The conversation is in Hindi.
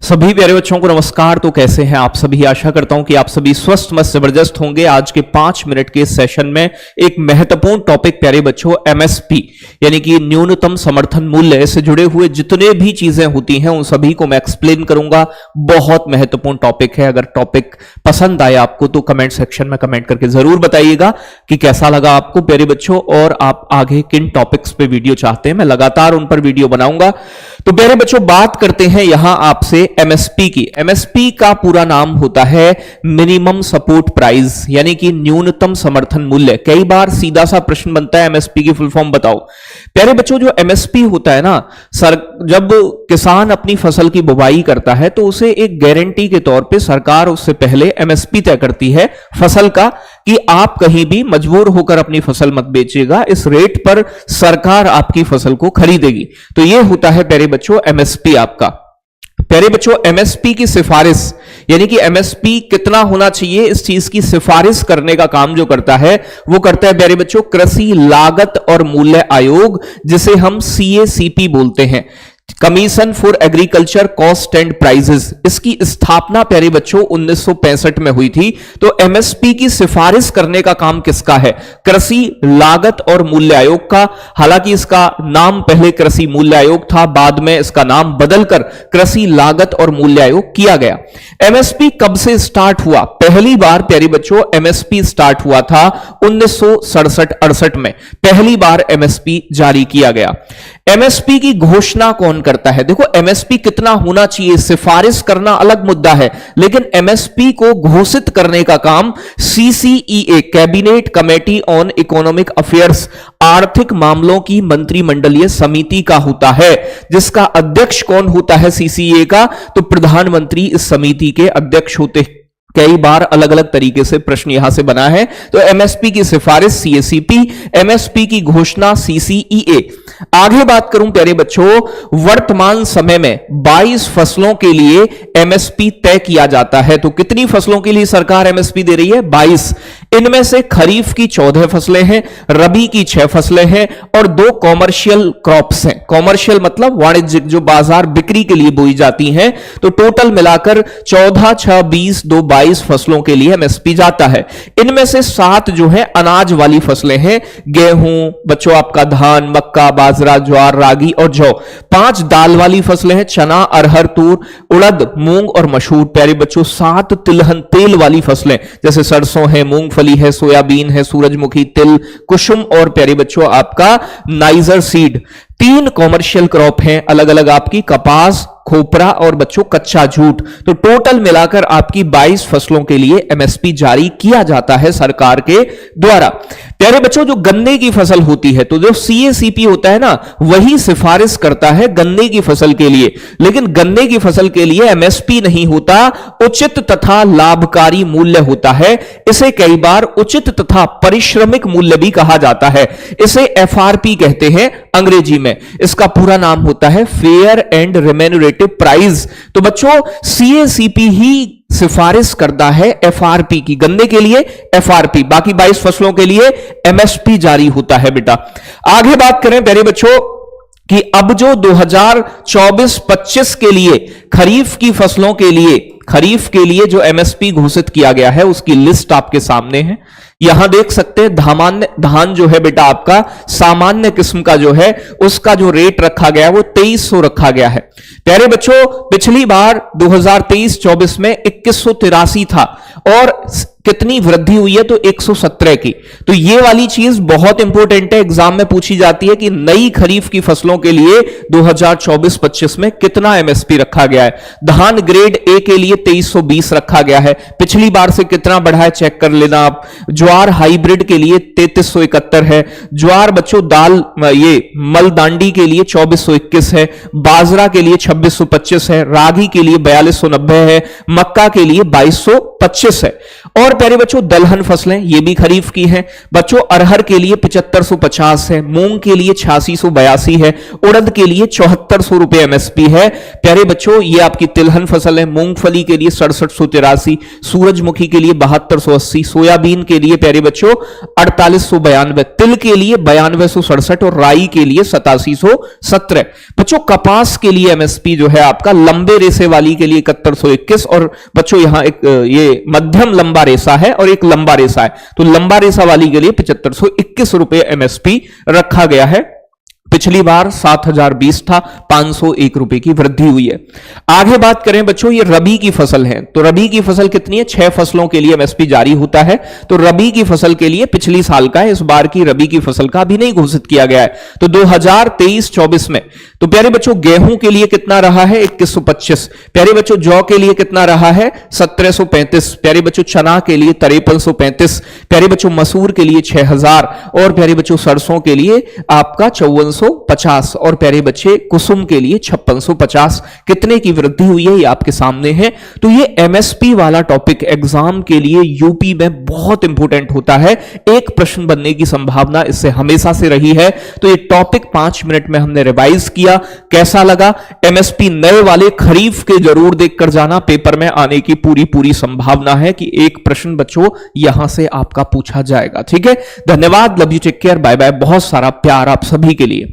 सभी प्यारे बच्चों को नमस्कार। तो कैसे हैं आप सभी? आशा करता हूं कि आप सभी स्वस्थ मस्त जबरदस्त होंगे। आज के 5 मिनट के सेशन में एक महत्वपूर्ण टॉपिक प्यारे बच्चों एमएसपी यानी कि न्यूनतम समर्थन मूल्य से जुड़े हुए जितने भी चीजें होती हैं उन सभी को मैं एक्सप्लेन करूंगा। बहुत महत्वपूर्ण टॉपिक है। अगर टॉपिक पसंद आए आपको तो कमेंट सेक्शन में कमेंट करके जरूर बताइएगा कि कैसा लगा आपको प्यारे बच्चों, और आप आगे किन टॉपिक्स पे वीडियो चाहते हैं। मैं लगातार उन पर वीडियो बनाऊंगा। तो प्यारे बच्चों बात करते हैं यहां आपसे एमएसपी की। एमएसपी का पूरा नाम होता है मिनिमम सपोर्ट प्राइस यानी कि न्यूनतम समर्थन मूल्य। कई बार सीधा सा प्रश्न बनता है एमएसपी की फुल फॉर्म बताओ। प्यारे बच्चों जो एमएसपी होता है ना सर, जब किसान अपनी फसल की बुवाई करता है तो उसे एक गारंटी के तौर पे सरकार उससे पहले एमएसपी तय करती है फसल का कि आप कहीं भी मजबूर होकर अपनी फसल मत बेचिएगा, इस रेट पर सरकार आपकी फसल को खरीदेगी। तो यह होता है प्यारे बच्चों एमएसपी आपका। प्यारे बच्चों एमएसपी की सिफारिश यानी कि एमएसपी कितना होना चाहिए इस चीज की सिफारिश करने का काम जो करता है वो करता है प्यारे बच्चों कृषि लागत और मूल्य आयोग, जिसे हम सीएसीपी बोलते हैं, commission for agriculture cost and prices. इसकी स्थापना प्यारे बच्चों 1965 में हुई थी। तो एमएसपी की सिफारिश करने का काम किसका है? कृषि लागत और मूल्य आयोग का। हालांकि इसका नाम पहले कृषि मूल्य आयोग था, बाद में इसका नाम बदलकर कृषि लागत और मूल्य आयोग किया गया। एमएसपी कब से स्टार्ट हुआ? पहली बार प्यारे बच्चों एमएसपी स्टार्ट हुआ था 1967-68 में पहली बार एमएसपी जारी किया गया। एमएसपी की घोषणा कौन करता है? देखो एमएसपी कितना होना चाहिए सिफारिश करना अलग मुद्दा है, लेकिन एमएसपी को घोषित करने का काम CCEA cabinet committee on economic affairs आर्थिक मामलों की मंत्रिमंडलीय समिति का होता है। जिसका अध्यक्ष कौन होता है सीसीईए का? तो प्रधानमंत्री इस समिति के अध्यक्ष होते हैं। कई बार अलग अलग तरीके से प्रश्न यहां से बना है। तो एमएसपी की सिफारिश सीएसीपी, एमएसपी की घोषणा सीसीईए। आगे बात करूं प्यारे बच्चों, वर्तमान समय में 22 फसलों के लिए एमएसपी तय किया जाता है। तो कितनी फसलों के लिए सरकार एमएसपी दे रही है? 22। इनमें से खरीफ की 14 फसलें हैं, रबी की 6 फसलें हैं और 2 कॉमर्शियल क्रॉप्स हैं। कॉमर्शियल मतलब वाणिज्यिक, जो बाजार बिक्री के लिए बोई जाती हैं। तो टोटल मिलाकर 14, 6, 20, 2, 22 फसलों के लिए एमएसपी जाता है। इनमें से 7 जो है अनाज वाली फसलें हैं, गेहूं बच्चों आपका, धान, मक्का, बाजरा, ज्वार, रागी और जौ। 5 दाल वाली फसलें हैं, चना, अरहर, तूर, उड़द, मूंग और मसूर। प्यारे बच्चों 7 तिलहन तेल वाली फसलें जैसे सरसों है, मूंगफली है, सोयाबीन है, सूरजमुखी, तिल, कुसुम और प्यारे बच्चों आपका नाइजर सीड। 3 कॉमर्शियल क्रॉप हैं अलग अलग आपकी, कपास, खोपरा और बच्चों कच्चा जूट। तो टोटल मिलाकर आपकी 22 फसलों के लिए एमएसपी जारी किया जाता है सरकार के द्वारा। प्यारे बच्चों जो गन्ने की फसल होती है, तो जो सीएसीपी होता है ना वही सिफारिश करता है गन्ने की फसल के लिए, लेकिन गन्ने की फसल के लिए एमएसपी नहीं होता, उचित तथा लाभकारी मूल्य होता है। इसे कई बार उचित तथा परिश्रमिक मूल्य भी कहा जाता है। इसे एफआरपी कहते हैं अंग्रेजी में। इसका पूरा नाम होता है फेयर एंड रेम्यूनरेटिव प्राइस। तो बच्चों सीएसीपी ही सिफारिश करता है एफआरपी की, गन्ने के लिए एफआरपी, बाकी 22 फसलों के लिए एमएसपी जारी होता है बेटा। आगे बात करें प्यारे बच्चों कि अब जो 2024-25 के लिए खरीफ की फसलों के लिए, खरीफ के लिए जो एमएसपी घोषित किया गया है उसकी लिस्ट आपके सामने है। यहां देख सकते हैं धान जो है बेटा आपका सामान्य किस्म का जो है उसका जो रेट रखा गया है वो 2300 रखा गया है। प्यारे बच्चों पिछली बार 2023-24 में 2183 था और कितनी वृद्धि हुई है? तो 117 की। तो ये वाली चीज बहुत इंपॉर्टेंट है, एग्जाम में पूछी जाती है कि नई खरीफ की फसलों के लिए 2024-25 में कितना एमएसपी रखा गया है। धान ग्रेड ए के लिए 2320 रखा गया है, पिछली बार से कितना बढ़ा है चेक कर लेना आप। ज्वार हाइब्रिड के लिए 3371 है, ज्वार बच्चों दाल ये मलदांडी के लिए 2421 है, बाजरा के लिए 2625 है, रागी के लिए 4290 है, मक्का के लिए 2225 है। और और प्यारे बच्चों दलहन फसलें ये भी खरीफ की हैं बच्चों। अरहर के लिए 7550 है, मूंग के लिए 8682 है, उड़द के लिए 7400 रुपए एमएसपी है। प्यारे बच्चों ये आपकी तिलहन फसल है, मूंगफली के लिए 6783, सूरजमुखी के लिए 7280, सोयाबीन के लिए प्यारे बच्चों 4892, तिल के लिए 9267 और राई के लिए 8717। बच्चों कपास के लिए एमएसपी जो है आपका लंबे रेसे वाली के लिए 7121 और बच्चों यहां एक ये मध्यम लंबा रेसा है और एक लंबा रेसा है, तो लंबा रेसा वाली के लिए 7521 रुपए एमएसपी रखा गया है। पिछली बार 7020 था, 501 रुपए की वृद्धि हुई है। आगे बात करें बच्चों, ये रबी की फसल है, तो रबी की फसल कितनी है? 6 फसलों के लिए एमएसपी जारी होता है। तो रबी की फसल के लिए पिछली साल का है, इस बार की रबी की फसल का अभी नहीं घोषित किया गया है। तो 2023-24 में तो प्यारे बच्चों गेहूं के लिए कितना रहा है? 2125। प्यारे बच्चों जौ के लिए कितना रहा है? 1735। प्यारे बच्चों चना के लिए 5335। प्यारे बच्चों मसूर के लिए 6000 और प्यारे बच्चों सरसों के लिए आपका 5450 और प्यारे बच्चे कुसुम के लिए 5650। कितने की वृद्धि हुई है ये आपके सामने है। तो ये एमएसपी वाला टॉपिक एग्जाम के लिए यूपी में बहुत इंपॉर्टेंट होता है, एक प्रश्न बनने की संभावना इससे हमेशा से रही है। तो ये टॉपिक 5 मिनट में हमने रिवाइज किया। कैसा लगा? एमएसपी नए वाले खरीफ के जरूर देखकर जाना, पेपर में आने की पूरी संभावना है कि एक प्रश्न बच्चों यहां से आपका पूछा जाएगा। ठीक है, धन्यवाद, love you, take care, bye bye, बहुत सारा प्यार आप सभी के लिए।